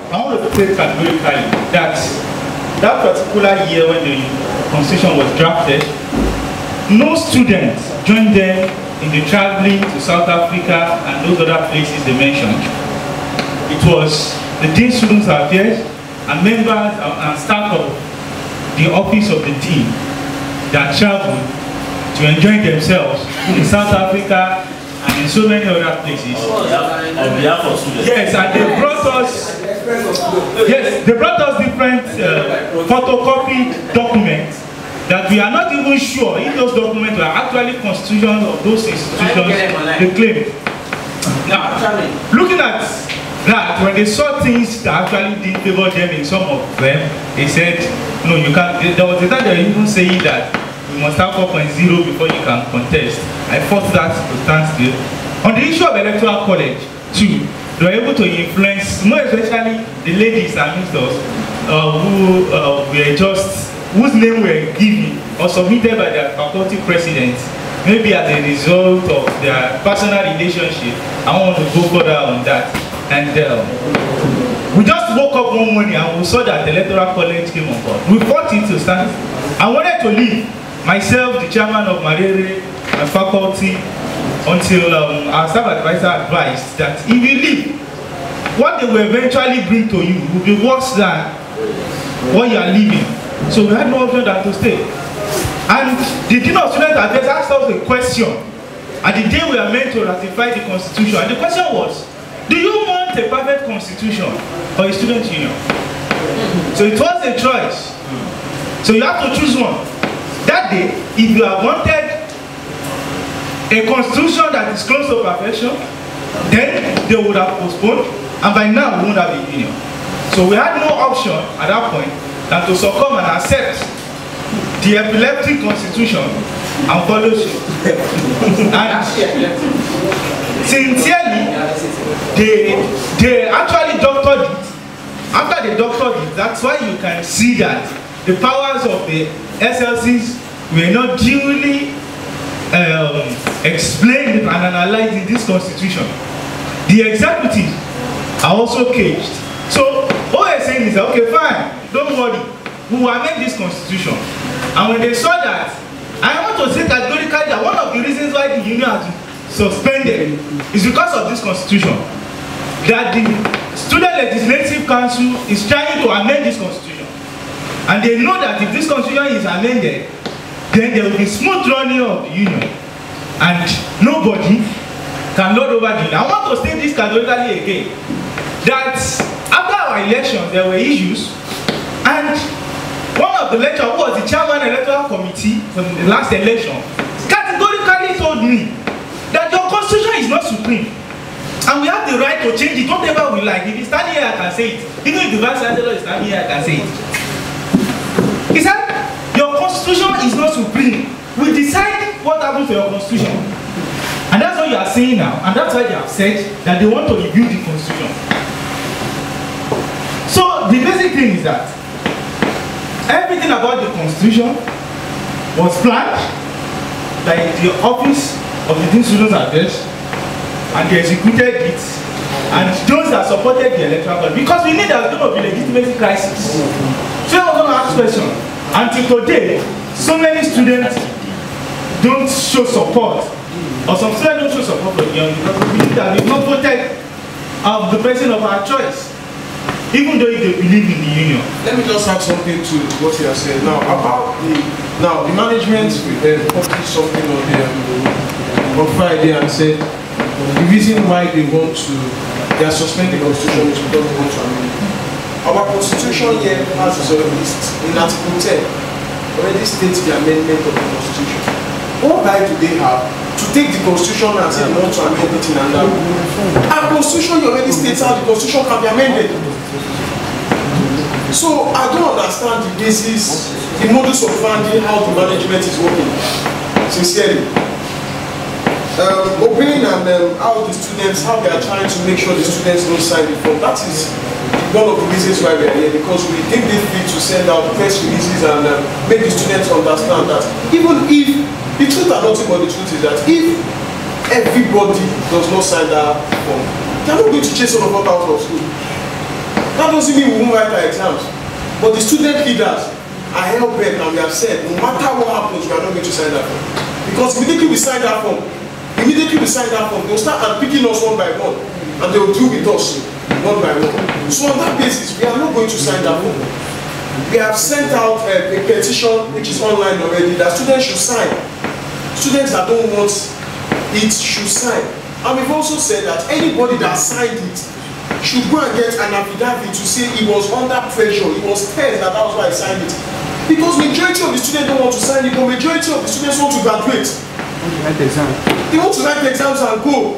I want to state categorically that that particular year when the Constitution was drafted, no students joined them in the traveling to South Africa and those other places they mentioned. It was the Dean Students Affairs and members and staff of the office of the Dean that traveled to enjoy themselves in South Africa and in so many other places. On behalf of students. Yes, and they brought us. Yes, they brought us different photocopied documents that we are not even sure if those documents were actually constitutions of those institutions they claim. Now, looking at that, when they saw things that actually did favor them in some of them, they said, no, you can't. There was a time they were even saying that you must have 4.0 before you can contest. I fought that to stand still. On the issue of electoral college, too, they were able to influence, more especially the ladies amongst us who were just, whose name were given or submitted by their faculty presidents, maybe as a result of their personal relationship. I want to go further on that. And we just woke up one morning and we saw that the electoral college came on board. We fought it to stand. I wanted to leave. Myself, the chairman of Marere, my faculty, until our staff advisor advised that if you leave, what they will eventually bring to you will be worse than what you are leaving. So we had no option than to stay. And the Dean of Student Affairs asked us a question at the day we are meant to ratify the Constitution. And the question was, do you want a perfect Constitution or a student union? So it was a choice. So you have to choose one. That day, if you have wanted a constitution that is close to perfection, then they would have postponed, and by now we wouldn't have a union. So we had no option at that point than to succumb and accept the epileptic constitution and follow suit. And sincerely, they actually doctored it. After they doctored it, that's why you can see that the powers of the SLCs were not duly explained and analyzed in this constitution. The executives are also caged. So what we're saying is that, okay, fine, don't worry, we will amend this constitution. And when they saw that, I want to say categorically that one of the reasons why the union has been suspended is because of this constitution. That the Student Legislative Council is trying to amend this constitution. And they know that if this constitution is amended, then there will be smooth running of the union. And nobody can lord over the union. I want to state this categorically again. That after our election, there were issues. And one of the lecturers, who was the chairman of the electoral committee for the last election, categorically told me that your constitution is not supreme. And we have the right to change it whatever we like. If he's standing here, I can say it. Even if the vice chancellor is standing here, I can say it. He said, your constitution is not supreme. We decide what happens to your constitution. And that's what you are saying now. And that's why they have said that they want to review the constitution. So the basic thing is that everything about the constitution was planned by the office of the Dean Students Affairs, and they executed it, and those that supported the electoral college, because we knew there was going to be a legitimacy crisis. So I was going to ask questions. Until today, so many students don't show support, or some students don't show support for the young because we believe that we've not voted the president of our choice, even though they believe in the union. Let me just add something to what you have said. Now, about the management published something on Friday and said the reason why they are suspending the constitution is because they want to amend it. Our constitution here has a list in Article 10 already states the amendment of the constitution. What right do they have to take the constitution and say they want to amend it in another? Our constitution already states how the constitution can be amended. So I don't understand the basis, the modus operandi, how the management is working. Sincerely. Opening and how the students, how they are trying to make sure the students don't sign the form. That is one of the reasons why we are here, because we think they fit to send out press releases and make the students understand that even if, the truth and nothing but the truth is that if everybody does not sign that form, they are not going to chase all of us out of school. That doesn't mean we won't write our exams. But the student leaders are hell-bent, and we have said, no matter what happens, we are not going to sign that form. Because immediately we sign that form, they'll start picking us one by one, and they will deal with us one by one. So on that basis, we are not going to sign that form. We have sent out a petition, which is online already, that students should sign. Students that don't want it should sign. And we've also said that anybody that signed it should go and get an affidavit to say he was under pressure, he was tense, that was why he signed it. Because majority of the students don't want to sign it, but majority of the students want to graduate. They want to write exams and go.